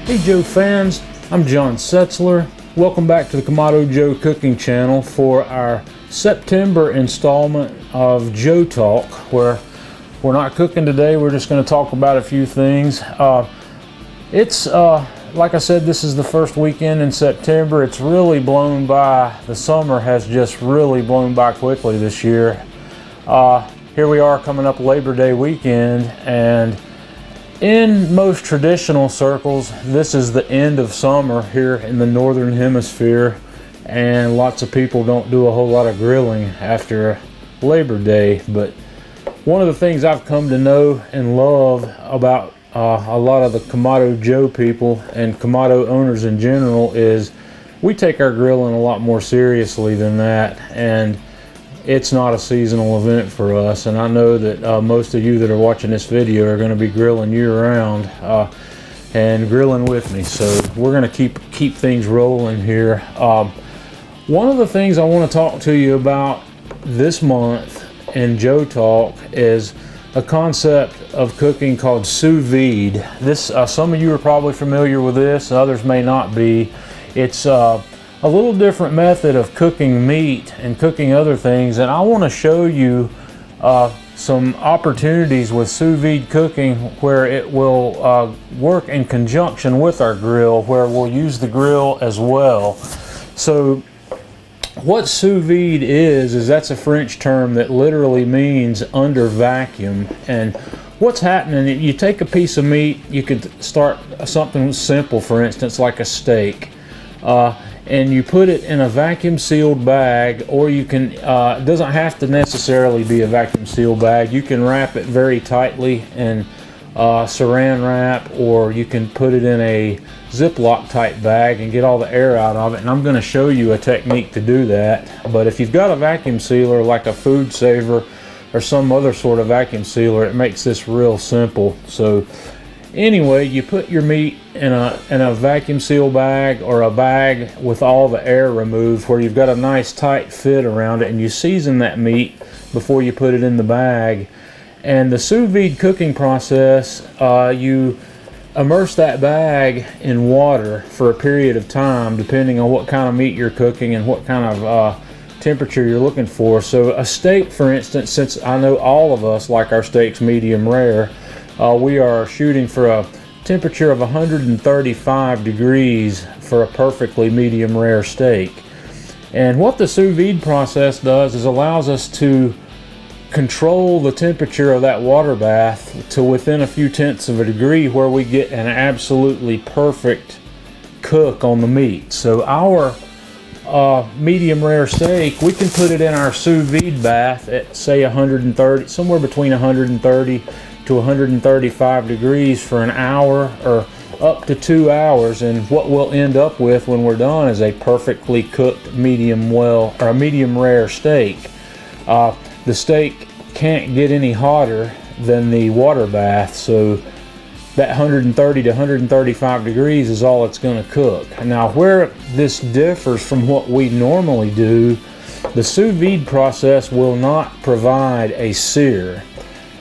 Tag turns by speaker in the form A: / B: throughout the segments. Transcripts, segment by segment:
A: Hey Joe fans, I'm John Setzler. Welcome back to the Kamado Joe Cooking Channel for our September installment of Joe Talk, where we're not cooking today, we're just going to talk about a few things. It's like I said, this is the first weekend in September. It's really blown by. The summer has just really blown by quickly this year. Here we are coming up Labor Day weekend, and in most traditional circles, this is the end of summer here in the northern hemisphere, and lots of people don't do a whole lot of grilling after Labor Day. But one of the things I've come to know and love about a lot of the Kamado Joe people and Kamado owners in general is we take our grilling a lot more seriously than that, and it's not a seasonal event for us. And I know that most of you that are watching this video are going to be grilling year-round and grilling with me, so we're going to keep things rolling here. One of the things I want to talk to you about this month in Joe Talk is a concept of cooking called sous vide. This some of you are probably familiar with this, others may not be. It's a little different method of cooking meat and cooking other things, and I want to show you some opportunities with sous vide cooking where it will work in conjunction with our grill, where we'll use the grill as well. So what sous vide is that's a French term that literally means under vacuum. And what's happening, you take a piece of meat, you could start something simple, for instance like a steak, and you put it in a vacuum sealed bag, or you can, it doesn't have to necessarily be a vacuum sealed bag. You can wrap it very tightly in saran wrap, or you can put it in a Ziploc type bag and get all the air out of it. And I'm going to show you a technique to do that. But if you've got a vacuum sealer like a Food Saver or some other sort of vacuum sealer, it makes this real simple. So anyway, you put your meat in a vacuum seal bag, or a bag with all the air removed, where you've got a nice tight fit around it, and you season that meat before you put it in the bag. And the sous vide cooking process, you immerse that bag in water for a period of time, depending on what kind of meat you're cooking and what kind of temperature you're looking for. So a steak, for instance, since I know all of us like our steaks medium rare, we are shooting for a temperature of 135 degrees for a perfectly medium rare steak. And what the sous vide process does is allows us to control the temperature of that water bath to within a few tenths of a degree, where we get an absolutely perfect cook on the meat. So our medium rare steak, we can put it in our sous vide bath at say 130, somewhere between 130 to 135 degrees for an hour or up to 2 hours, and what we'll end up with when we're done is a perfectly cooked medium well, or a medium rare steak. The steak can't get any hotter than the water bath, so that 130 to 135 degrees is all it's going to cook. Now, where this differs from what we normally do, the sous vide process will not provide a sear.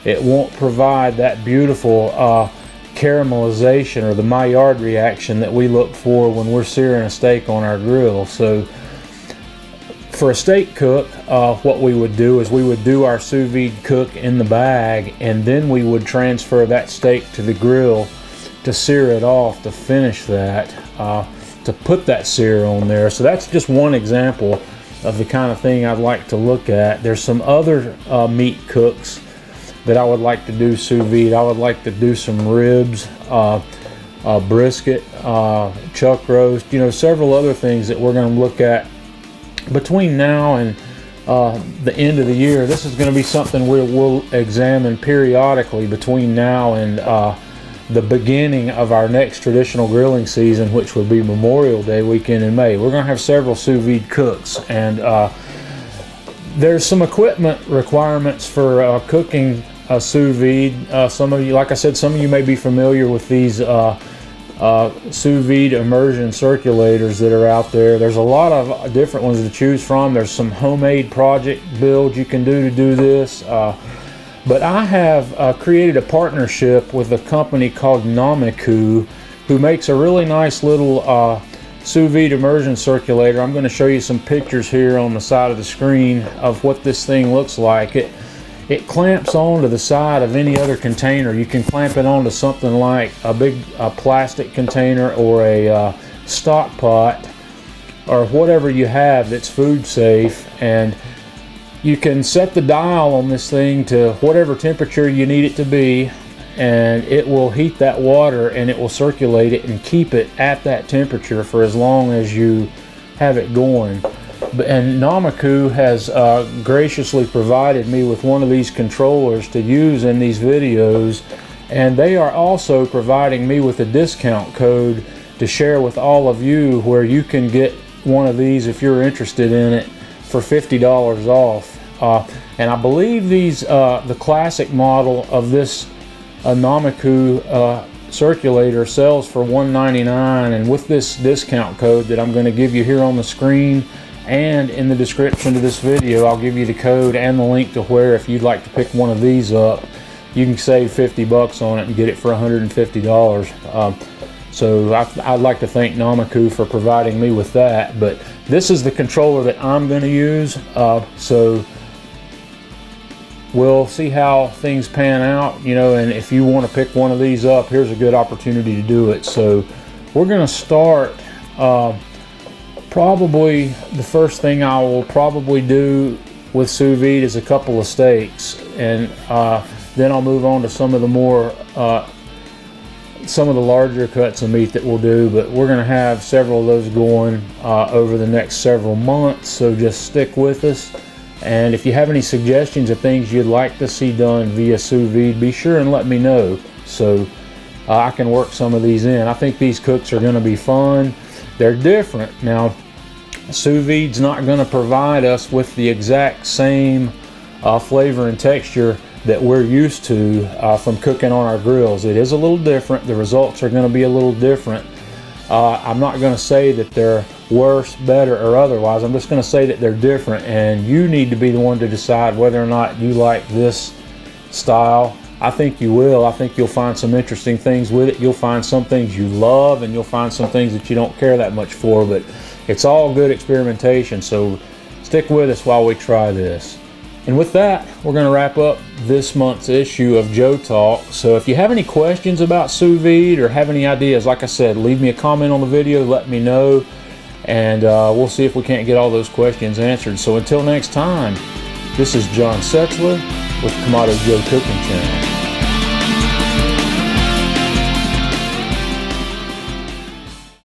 A: It won't provide that beautiful caramelization or the Maillard reaction that we look for when we're searing a steak on our grill. So for a steak cook, what we would do is we would do our sous vide cook in the bag, and then we would transfer that steak to the grill to sear it off, to finish that, to put that sear on there. So that's just one example of the kind of thing I'd like to look at. There's some other meat cooks that I would like to do sous vide. I would like to do some ribs, brisket, chuck roast, several other things that we're going to look at between now and the end of the year. This is going to be something we'll examine periodically between now and the beginning of our next traditional grilling season, which would be Memorial Day weekend in May. We're going to have several sous vide cooks, and there's some equipment requirements for cooking sous vide. Some of you, like I said, some of you may be familiar with these sous vide immersion circulators that are out there. There's a lot of different ones to choose from. There's some homemade project builds you can do to do this. But I have created a partnership with a company called Namiku who makes a really nice little sous vide immersion circulator. I'm going to show you some pictures here on the side of the screen of what this thing looks like. It clamps onto the side of any other container. You can clamp it onto something like a big plastic container or a stock pot or whatever you have that's food safe, and you can set the dial on this thing to whatever temperature you need it to be, and it will heat that water and it will circulate it and keep it at that temperature for as long as you have it going. And Namaku has graciously provided me with one of these controllers to use in these videos, and they are also providing me with a discount code to share with all of you, where you can get one of these if you're interested in it for $50 off. And I believe these the classic model of this Namaku circulator sells for $199, and with this discount code that I'm going to give you here on the screen and in the description to this video, I'll give you the code and the link to where, if you'd like to pick one of these up, you can save 50 bucks on it and get it for $150. So I'd like to thank Namaku for providing me with that. But this is the controller that I'm going to use. So we'll see how things pan out, you know, and if you want to pick one of these up, here's a good opportunity to do it. So we're going to start, probably the first thing I will probably do with sous vide is a couple of steaks, and then I'll move on to some of the more some of the larger cuts of meat that we'll do. But we're going to have several of those going over the next several months, so just stick with us. And if you have any suggestions of things you'd like to see done via sous vide, be sure and let me know, so I can work some of these in. I think these cooks are going to be fun. They're different. Now, sous vide's not going to provide us with the exact same flavor and texture that we're used to from cooking on our grills. It is a little different. The results are going to be a little different. I'm not going to say that they're worse, better, or otherwise. I'm just going to say that they're different, and you need to be the one to decide whether or not you like this style. I think you will. I think you'll find some interesting things with it. You'll find some things you love, and you'll find some things that you don't care that much for, but it's all good experimentation, so stick with us while we try this. And with that, we're going to wrap up this month's issue of Joe Talk. So if you have any questions about sous vide or have any ideas, like I said, leave me a comment on the video, let me know, and we'll see if we can't get all those questions answered. So until next time, this is John Setzler with Kamado Joe Cooking Channel.